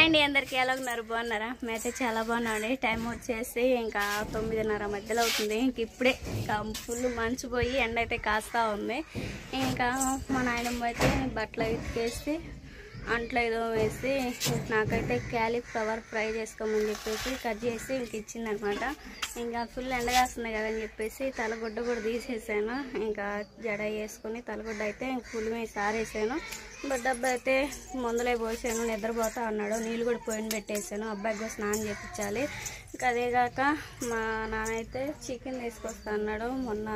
అండి అందరికి ఎలా ఉన్నారు బాగున్నారా మేమైతే చాలా బాగున్నామండి టైం వచ్చేసి ఇంకా 9:30 మధ్యలో అవుతుంది ఇంక ఇప్పుడే ఫుల్ మంచు పోయి ఎండ అయితే కాస్తా ఉంది ఇంకా మా నాయనమ్మ అయితే బట్టలు ఉతికేసి అంట్లో ఏదో వేసి నాకైతే క్యాలీఫ్లవర్ ఫ్రై చేసుకోమని చెప్పేసి కట్ చేసి ఇంక ఇచ్చిందనమాట ఇంకా ఫుల్ ఎండ కాస్తుంది కదని చెప్పేసి తలగుడ్డ కూడా తీసేసాను ఇంకా జడ వేసుకొని తలగుడ్డ అయితే ఫుల్ మీద సారేసాను డబ్బా అయితే మందులే పోసాను నిద్రపోతా అన్నాడు నీళ్ళు కూడా పోయిన పెట్టేసాను అబ్బాయికి కూడా స్నానం చేయించాలి ఇంకా అదేగాక మా నాన్న అయితే చికెన్ తీసుకొస్తా అన్నాడు మొన్న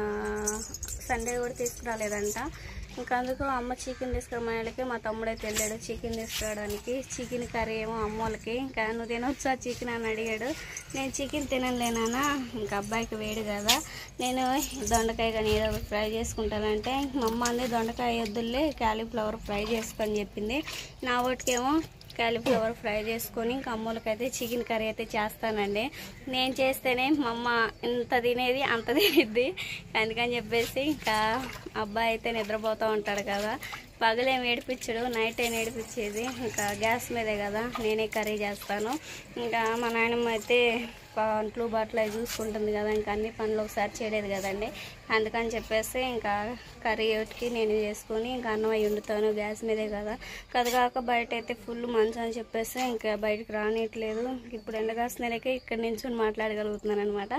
సండే కూడా తీసుకురాలేదంట ఇంకా అందుకు అమ్మ చికెన్ తీసుకురామకి మా తమ్ముడైతే వెళ్ళాడు చికెన్ తీసుకురావడానికి చికెన్ కర్రీ ఏమో అమ్మోళ్ళకి ఇంకా నువ్వు తినొచ్చా చికెన్ అని అడిగాడు నేను చికెన్ తినలేనా ఇంకా అబ్బాయికి వేడు కదా నేను దొండకాయ కానీ ఏదో ఫ్రై చేసుకుంటానంటే మా అమ్మ అంది దొండకాయ వద్దులే క్యాలీఫ్లవర్ ఫ్రై చేసుకొని చెప్పింది నా వాటికేమో క్యాలీఫ్లవర్ ఫ్రై చేసుకొని ఇంకా అమ్మోళ్ళకైతే చికెన్ కర్రీ అయితే చేస్తానండి నేను చేస్తేనే మా అమ్మ ఇంత తినేది అంత తినేది అందుకని చెప్పేసి ఇంకా అబ్బాయి అయితే నిద్రపోతూ ఉంటాడు కదా పగలేం ఏడిపించడు నైట్ అయినా ఏడిపించేది ఇంకా గ్యాస్ మీదే కదా నేనే కర్రీ చేస్తాను ఇంకా మా నాయనమ్మ అయితే అంట్లు బట్టలు అవి చూసుకుంటుంది కదా ఇంకా అన్ని పనులు ఒకసారి చేయలేదు కదండి అందుకని చెప్పేసి ఇంకా కర్రీ ఒకటికి నేను చేసుకొని ఇంకా అన్నం అవి వండుతాను గ్యాస్ మీదే కదా కదగాక బయట అయితే ఫుల్ మంచు అని చెప్పేసి ఇంకా బయటకు రానియట్లేదు ఇప్పుడు ఎండగాసినకే ఇక్కడ నుంచి మాట్లాడగలుగుతున్నాను అనమాట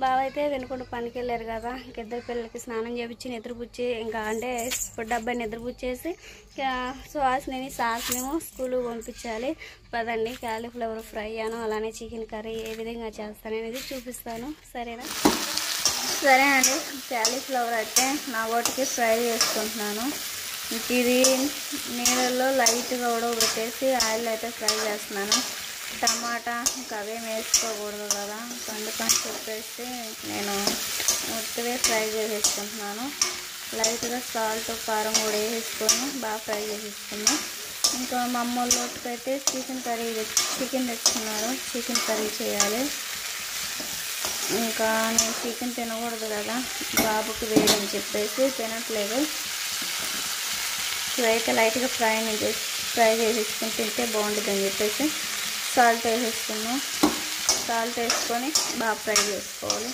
బావ అయితే వెనుకుంటూ పనికి వెళ్ళారు కదా ఇద్దరు పిల్లలకి స్నానం చేపించి నిద్రపుచ్చి ఇంకా అంటే ఇప్పుడు అబ్బాయి నిద్రపుచ్చేసి సాస్నేమో స్కూల్కి పంపించాలి పదండి క్యాలీఫ్లవర్ ఫ్రై అను అలానే చికెన్ కర్రీ ఏ విధంగా చేస్తాననేది చూపిస్తాను సరేనా సరే అండి క్యాలీఫ్లవర్ అయితే నా వాటికి ఫ్రై చేసుకుంటున్నాను ఇది నీళ్ళల్లో లైట్గా ఉడకబెట్టేసి ఆయిల్ అయితే ఫ్రై చేస్తున్నాను టమాటా ఇంకా అవేం వేసుకోకూడదు కదా అందుకని చెప్పేసి నేను ఉత్తివే ఫ్రై చేసేసుకుంటున్నాను లైట్గా సాల్ట్ కారం కూడా వేసుకొని బాగా ఫ్రై చేసేసుకున్నాను ఇంకా మా అమ్మోళ్ళకైతే చికెన్ తెచ్చుకున్నారు చికెన్ కర్రీ చేయాలి ఇంకా నేను చికెన్ తినకూడదు కదా బాబుకి వేయని చెప్పేసి తినట్లేదు ఇవైతే లైట్గా ఫ్రై చేసేసుకుని తింటే బాగుంటుంది అని చెప్పేసి సాల్ట్ వేసేసుకున్నాం సాల్ట్ వేసుకొని బాగా ఫ్రై చేసుకోవాలి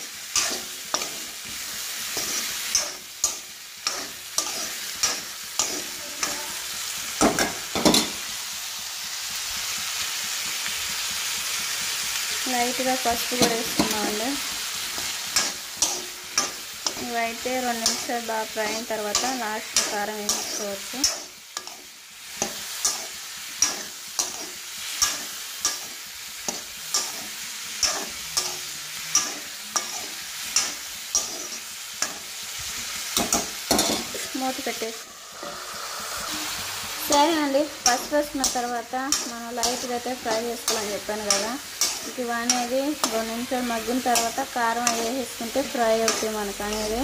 లైట్గా పసుపు కూడా వేసుకున్నామండి ఇవైతే 2 నిమిషాలు బాగా ఫ్రై అయిన తర్వాత లాస్ట్ కారం వేసుకోవచ్చు మూత పెట్టేసి సరేనండి పసుపు వేసుకున్న తర్వాత మనం లైట్గా అయితే ఫ్రై చేసుకోవాలని చెప్పాను కదా ఇవి అనేది 2 నిమిషాలు మగ్గిన తర్వాత కారం వేసుకుంటే ఫ్రై అవుతాయి మనకు అనేది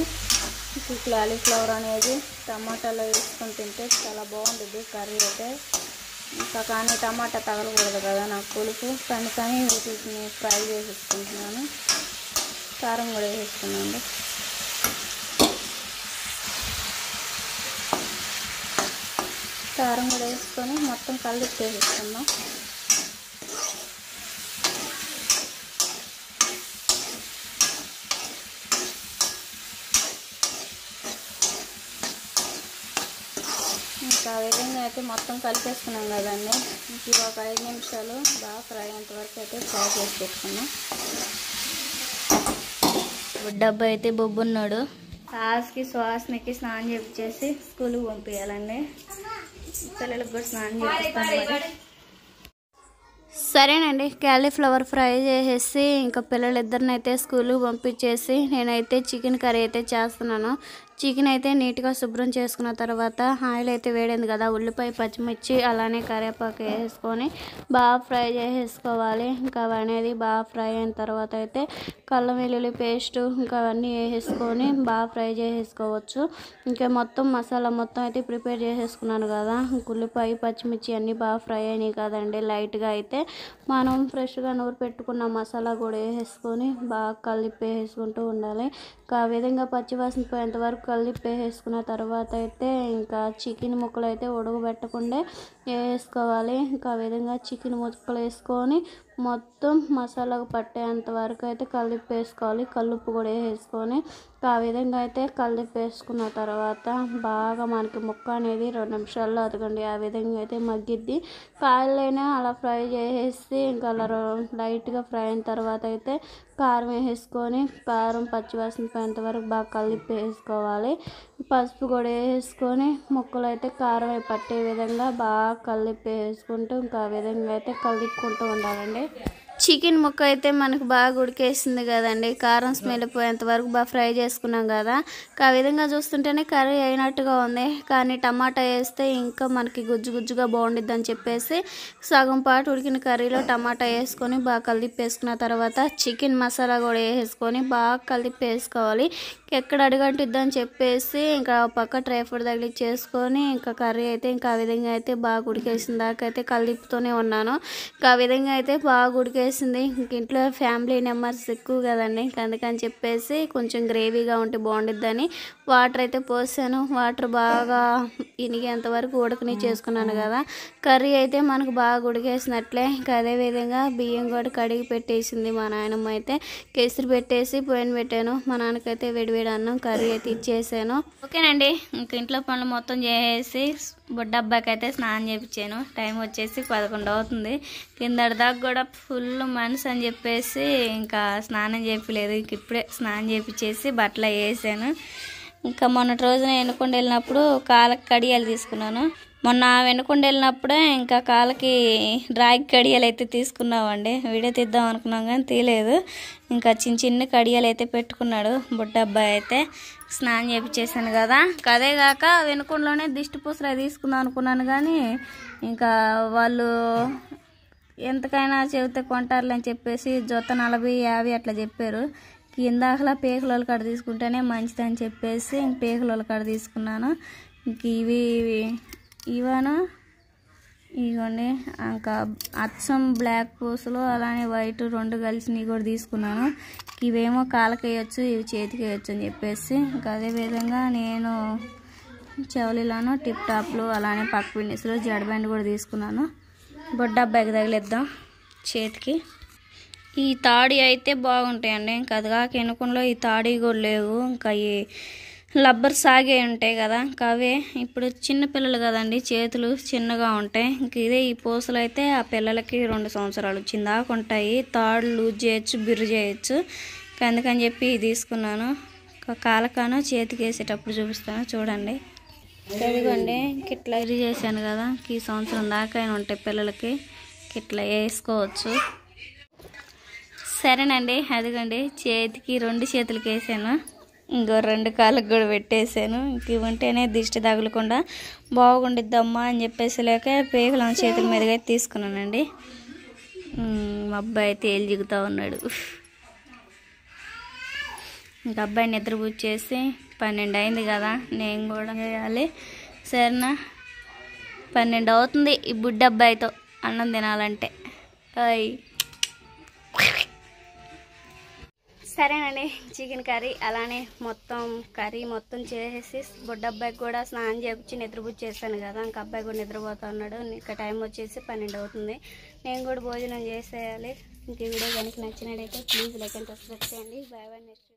క్యాలీఫ్లవర్ అనేది టమాటాలో వేసుకొని తింటే చాలా బాగుంటుంది కర్రీ అయితే ఇంకా కానీ టమాటా తగలకూడదు కదా నాకు పులుపు కానీ వీటిని ఫ్రై చేసేసుకుంటున్నాను కారం కూడా వేసేసుకున్నాను కారం కూడా వేసుకొని మొత్తం కలిపి వేసేసుకున్నాం ఇంకా ఆ విధంగా అయితే మొత్తం కలిపేసుకున్నాం కదండి ఇంక ఒక 5 నిమిషాలు బాగా ఫ్రై అయ్యేంత వరకు అయితే ఫ్రై చేసి పెట్టుకున్నాం బుడ్డబ్బాయి అయితే బొబ్బున్నాడు శ్వాసకి స్నానం చేపించేసి స్కూల్కి పంపించాలండి పిల్లలకు కూడా స్నానం చేపిస్తాను సరేనండి క్యాలీఫ్లవర్ ఫ్రై చేసేసి ఇంకా పిల్లలిద్దరినైతే స్కూల్కి పంపించేసి నేనైతే చికెన్ కర్రీ అయితే చేస్తున్నాను చికెన్ అయితే నీట్గా శుభ్రం చేసుకున్న తర్వాత ఆయిల్ అయితే వేడింది కదా ఉల్లిపాయ పచ్చిమిర్చి అలానే కరివేపాకు వేసుకొని బాగా ఫ్రై చేసేసుకోవాలి ఇంకా అనేది బాగా ఫ్రై అయిన తర్వాత అయితే అల్లం వెల్లుల్లి పేస్ట్ ఇంకా అవన్నీ వేసేసుకొని బాగా ఫ్రై చేసేసుకోవచ్చు ఇంకా మొత్తం మసాలా మొత్తం అయితే ప్రిపేర్ చేసేసుకున్నాను కదా ఉల్లిపాయ పచ్చిమిర్చి అన్నీ బాగా ఫ్రై అయినాయి కదండి లైట్గా అయితే మనం ఫ్రెష్గా నూరు పెట్టుకున్న మసాలా కూడా వేసేసుకొని బాగా కలిపి వేసుకుంటూ ఉండాలి ఆ విధంగా పచ్చివాసన పోయేంత వరకు కలిపేసుకున్న తర్వాత అయితే ఇంకా చికెన్ ముక్కలు అయితే ఉడకబెట్టకుండా వేసుకోవాలి. ఇంకా ఆ విధంగా చికెన్ ముక్కలు వేసుకొని మొత్తం మసాలాకు పట్టేంత వరకు అయితే కలిపేసుకోవాలి. కల్లుప్పు కూడా వేసుకొని ఆ విధంగా అయితే కలిపేసుకున్న తర్వాత బాగా మనకి ముక్క అనేది 2 నిమిషాల్లో అదగండి ఆ విధంగా అయితే మగ్గిద్ది. కాయలైనా అలా ఫ్రై చేసేసి ఇంకా అలా లైట్గా ఫ్రై అయిన తర్వాత అయితే కారం వేసుకొని కారం పచ్చివాసన పోయేంత వరకు బాగా కలిపేసుకోవాలి. పసుపు కూడా వేసుకొని ముక్కలు అయితే కారం పట్టే విధంగా బాగా కలిపేసుకుంటూ ఇంకా ఆ విధంగా అయితే కలుపుకుంటూ ఉండాలండి. చికెన్ ముక్క అయితే మనకు బాగా ఉడికేసింది కదండి. కారం స్మెల్ పోయేంత వరకు బాగా ఫ్రై చేసుకున్నాం కదా. ఆ విధంగా చూస్తుంటేనే కర్రీ అయినట్టుగా ఉంది. కానీ టమాటా వేస్తే ఇంకా మనకి గుజ్జుగా బాగుండిద్ది అని చెప్పేసి సగం పాటు ఉడికిన కర్రీలో టమాటా వేసుకొని బాగా కలిపేసుకున్న తర్వాత చికెన్ మసాలా కూడా వేసుకొని బాగా కలిపేసుకోవాలి. ఎక్కడ అడుగంటిద్దని చెప్పేసి ఇంకా పక్క డ్రై ఫ్రూట్ తగిలిచ్చేసుకొని ఇంకా కర్రీ అయితే ఇంకా ఆ విధంగా అయితే బాగా ఉడికేసిన దాకా అయితే కలుపుతూనే ఉన్నాను. ఇంకా ఆ విధంగా అయితే బాగా ఉడికేసింది. ఇంక ఇంట్లో ఫ్యామిలీ మెంబర్స్ ఎక్కువ కదండి. అందుకని చెప్పేసి కొంచెం గ్రేవీగా ఉంటే బాగుండిద్దని వాటర్ అయితే పోసాను. వాటర్ బాగా ఇనిగేంత వరకు ఉడకని చేసుకున్నాను కదా. కర్రీ అయితే మనకు బాగా ఉడికేసినట్లే. ఇంకా అదేవిధంగా బియ్యం కూడా కడిగి పెట్టేసింది మా నాయనమ్మ అయితే. కేసరి పెట్టేసి పొయ్యిన పెట్టాను. మా నాన్నకైతే వేడివేడి అన్నం కర్రీ అయితే ఇచ్చేసాను. ఓకేనండి, ఇంక ఇంట్లో పనులు మొత్తం చేసేసి బుడ్డ అబ్బాయికి అయితే స్నానం చేయించాను. టైం వచ్చేసి 11 అవుతుంది. కిందటి దాకా కూడా ఫుల్ మనసు అని చెప్పేసి ఇంకా స్నానం చేయలేదు. ఇంక ఇప్పుడే స్నానం చేయించేసి బట్టలు వేసాను. ఇంకా మొన్నటి రోజున ఎన్నుకొండ వెళ్ళినప్పుడు కాళ్ళకి కడియాలు తీసుకున్నాను. మొన్న వెనుకొండ వెళ్ళినప్పుడే ఇంకా కాళ్ళకి రాగి కడియాలు అయితే తీసుకున్నామండి. వీడియో తీద్దాం అనుకున్నాం కానీ తీయలేదు. ఇంకా చిన్న కడియాలు అయితే పెట్టుకున్నాడు బుడ్డ అబ్బాయి అయితే. స్నానం చేయించేసాను కదా. అదే కాక వెనుకొండలోనే దిష్టి పూసలు తీసుకుందాం అనుకున్నాను కానీ ఇంకా వాళ్ళు ఎంతకైనా చెబితే కొంటారులే అని చెప్పేసి జొత్త 40-50 అట్లా చెప్పారు. ఇందాకలా పేకల కాడ తీసుకుంటేనే మంచిదని చెప్పేసి పేకల కాడ తీసుకున్నాను. ఇంక ఇవను ఇవ్వండి. ఇంకా అచ్చం బ్లాక్ పూసలు అలానే వైట్ 2 కలిసి కూడా తీసుకున్నాను. ఇవేమో కాళ్ళకి వేయచ్చు, ఇవి చేతికి వేయచ్చు అని చెప్పేసి ఇంకా అదేవిధంగా నేను చెవులిలాను టిప్ టాప్లు అలానే పక్క పిన్నిస్లు జడ బ్యాండ్ కూడా తీసుకున్నాను. బొడ్డ అబ్బాయికి తగిలిద్దాం చేతికి. ఈ తాడి అయితే బాగుంటాయండి. ఇంకా అదిగాక ఎనుకుండా ఈ తాడి కూడా లేవు. ఇంకా ఈ లబ్బర్ సాగే ఉంటాయి కదా, ఇంకా అవే ఇప్పుడు చిన్న పిల్లలు కదండి, చేతులు చిన్నగా ఉంటాయి. ఇంక ఇదే ఈ పూసలు అయితే ఆ పిల్లలకి 2 సంవత్సరాలు వచ్చిందాక ఉంటాయి. తాడు లూజ్ చేయొచ్చు, బిర్రు చేయొచ్చు. అందుకని చెప్పి తీసుకున్నాను. కాలకాను చేతికి వేసేటప్పుడు చూపిస్తాను చూడండి. ఇదిగోండి ఇట్లా ఇది చేశాను కదా. ఈ సంవత్సరం దాకా అయినా ఉంటాయి పిల్లలకి. ఇట్లా వేసుకోవచ్చు. సరేనండి, అదిగోండి చేతికి 2 చేతులకి వేసాను. ఇంకో 2 కాళ్ళకి కూడా పెట్టేసాను. ఇంక ఇవంటేనే దిష్టి తగలకుండా బాగుండిద్దమ్మా అని చెప్పేసి లేక పేకల చేతుల మీదుగా తీసుకున్నానండి. మా అబ్బాయి అయితే ఏళ్ళు జిగుతూ ఉన్నాడు. ఇంకా అబ్బాయిని నిద్రపుచ్చేసి 12 అయింది కదా, నేను కూడా చేయాలి. సరేనా, 12 అవుతుంది ఈ బుడ్డ అబ్బాయితో అన్నం తినాలంటే. సరేనండి, చికెన్ కర్రీ అలానే మొత్తం కర్రీ మొత్తం చేసేసి బుడ్డ అబ్బాయికి కూడా స్నానం చేయించి నిద్రపుచ్చేసాను కదా. ఇంకా అబ్బాయి కూడా నిద్రపోతూ ఉన్నాడు. ఇంకా టైం వచ్చేసి 12 అవుతుంది. నేను కూడా భోజనం చేసేయాలి. ఇంక ఈ వీడియో కనుక నచ్చినట్టయితే ప్లీజ్ లైక్ అండ్ సబ్స్క్రైబ్ చేయండి. Bye bye. నెక్స్ట్